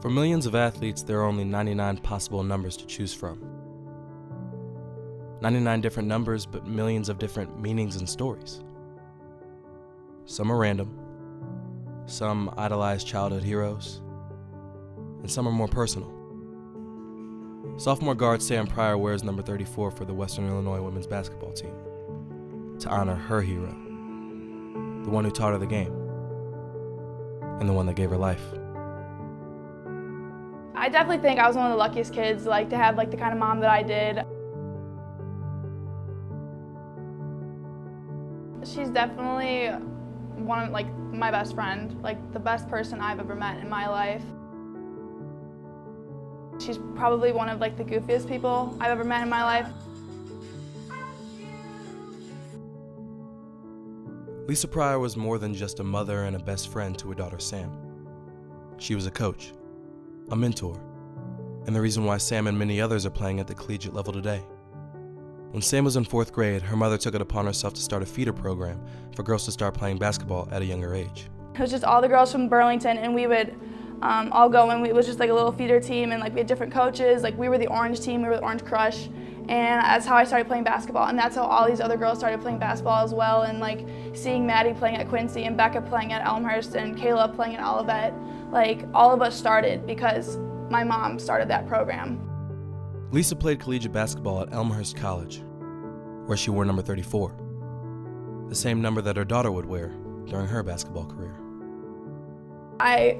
For millions of athletes, there are only 99 possible numbers to choose from. 99 different numbers, but millions of different meanings and stories. Some are random, some idolize childhood heroes, and some are more personal. Sophomore guard Sam Pryor wears number 34 for the Western Illinois women's basketball team to honor her hero, the one who taught her the game, and the one that gave her life. I definitely think I was one of the luckiest kids to have the kind of mom that I did. She's definitely one of my best friend, the best person I've ever met in my life. She's probably one of the goofiest people I've ever met in my life. Lisa Pryor was more than just a mother and a best friend to her daughter Sam. She was a coach, a mentor, and the reason why Sam and many others are playing at the collegiate level today. When Sam was in 4th grade, her mother took it upon herself to start a feeder program for girls to start playing basketball at a younger age. It was just all the girls from Burlington, and we would all go, and it was just a little feeder team, and we had different coaches. We were the orange team, we were the Orange Crush, and that's how I started playing basketball, and that's how all these other girls started playing basketball as well. And seeing Maddie playing at Quincy, and Becca playing at Elmhurst, and Kayla playing at Olivet, all of us started because my mom started that program. Lisa played collegiate basketball at Elmhurst College, where she wore number 34, the same number that her daughter would wear during her basketball career. I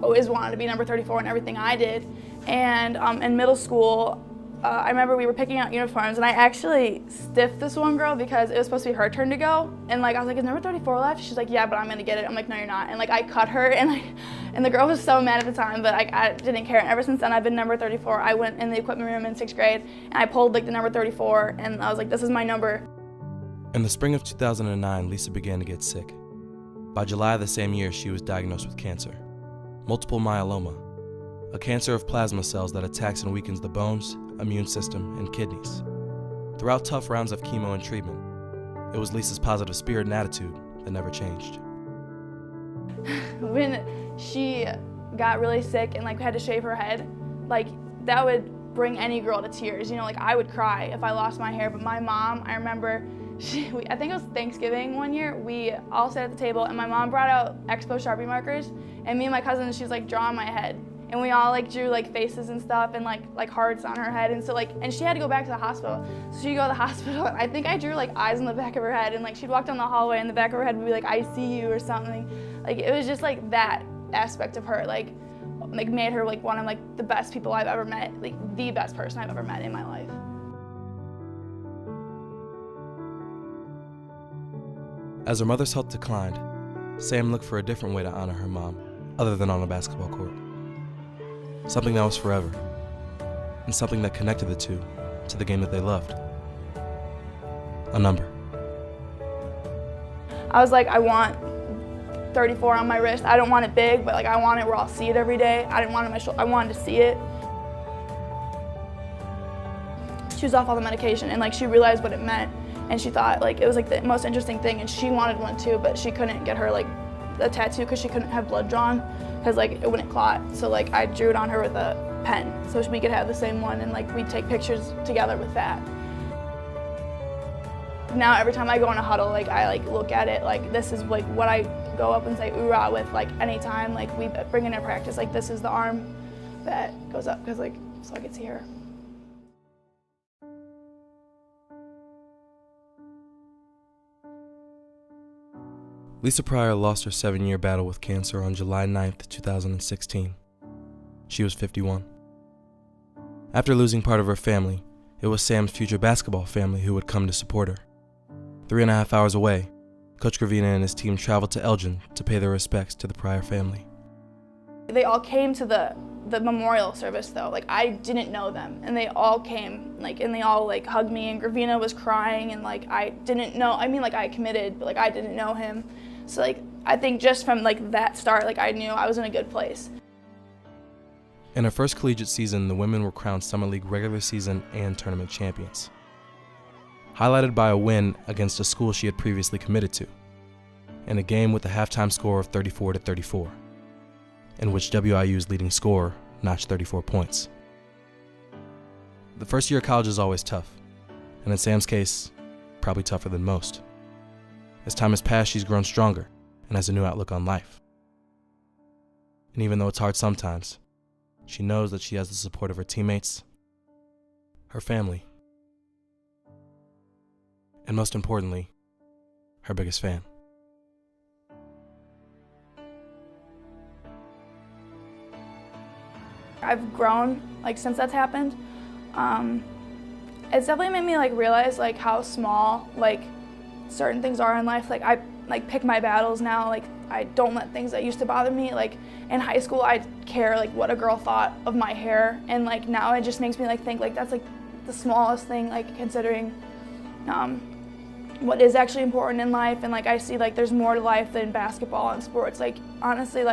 always wanted to be number 34 in everything I did, and in middle school, I remember we were picking out uniforms, and I actually stiffed this one girl because it was supposed to be her turn to go, and I was like, is number 34 left? She's like, yeah, but I'm gonna get it. I'm like, no, you're not. And I cut her, and the girl was so mad at the time, but I didn't care. And ever since then, I've been number 34. I went in the equipment room in 6th grade, and I pulled the number 34, and I was like, this is my number. In the spring of 2009, Lisa began to get sick. By July of the same year, she was diagnosed with cancer, multiple myeloma, a cancer of plasma cells that attacks and weakens the bones, immune system, and kidneys. Throughout tough rounds of chemo and treatment, it was Lisa's positive spirit and attitude that never changed. When she got really sick and had to shave her head, that would bring any girl to tears. I would cry if I lost my hair, but my mom, I remember, I think it was Thanksgiving one year, we all sat at the table, and my mom brought out Expo Sharpie markers, and me and my cousin, she was drawing my head. And we all drew faces and stuff, and hearts on her head, and so and she had to go back to the hospital. So she'd go to the hospital, and I think I drew eyes on the back of her head, and she'd walk down the hallway, and the back of her head would be I see you or something. It was just that aspect of her, made her one of the best people I've ever met, the best person I've ever met in my life. As her mother's health declined, Sam looked for a different way to honor her mom, other than on a basketball court. Something that was forever, and something that connected the two to the game that they loved. A number. I was I want 34 on my wrist. I don't want it big, but I want it where I'll see it every day. I didn't want it on my shoulder. I wanted to see it. She was off all the medication, and she realized what it meant, and she thought it was the most interesting thing, and she wanted one too, but she couldn't get her a tattoo because she couldn't have blood drawn because it wouldn't clot. So I drew it on her with a pen so we could have the same one, and we'd take pictures together with that. Now every time I go in a huddle, I look at it this is what I go up and say oorah with anytime we bring in a practice, this is the arm that goes up because so I could see her. Lisa Pryor lost her 7-year battle with cancer on July 9th, 2016. She was 51. After losing part of her family, it was Sam's future basketball family who would come to support her. 3.5 hours away, Coach Gravina and his team traveled to Elgin to pay their respects to the Pryor family. They all came to the memorial service though. I didn't know them, and they all came, and they all hugged me, and Gravina was crying, and I didn't know, I committed, but I didn't know him. So I think just from that start, I knew I was in a good place. In her first collegiate season, the women were crowned Summer League regular season and tournament champions, highlighted by a win against a school she had previously committed to, in a game with a halftime score of 34-34. in which WIU's leading scorer notched 34 points. The first year of college is always tough, and in Sam's case, probably tougher than most. As time has passed, she's grown stronger and has a new outlook on life. And even though it's hard sometimes, she knows that she has the support of her teammates, her family, and most importantly, her biggest fan. I've grown since that's happened. It's definitely made me realize how small certain things are in life. I pick my battles now. I don't let things that used to bother me. In high school, I'd care what a girl thought of my hair, and now it just makes me think that's the smallest thing, considering what is actually important in life. And I see there's more to life than basketball and sports. Honestly,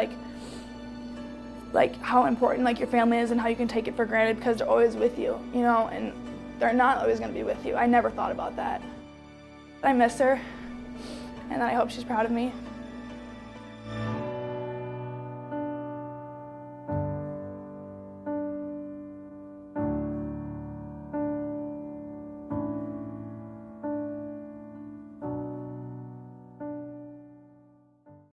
how important your family is and how you can take it for granted because they're always with you, and they're not always going to be with you. I never thought about that. I miss her, and I hope she's proud of me.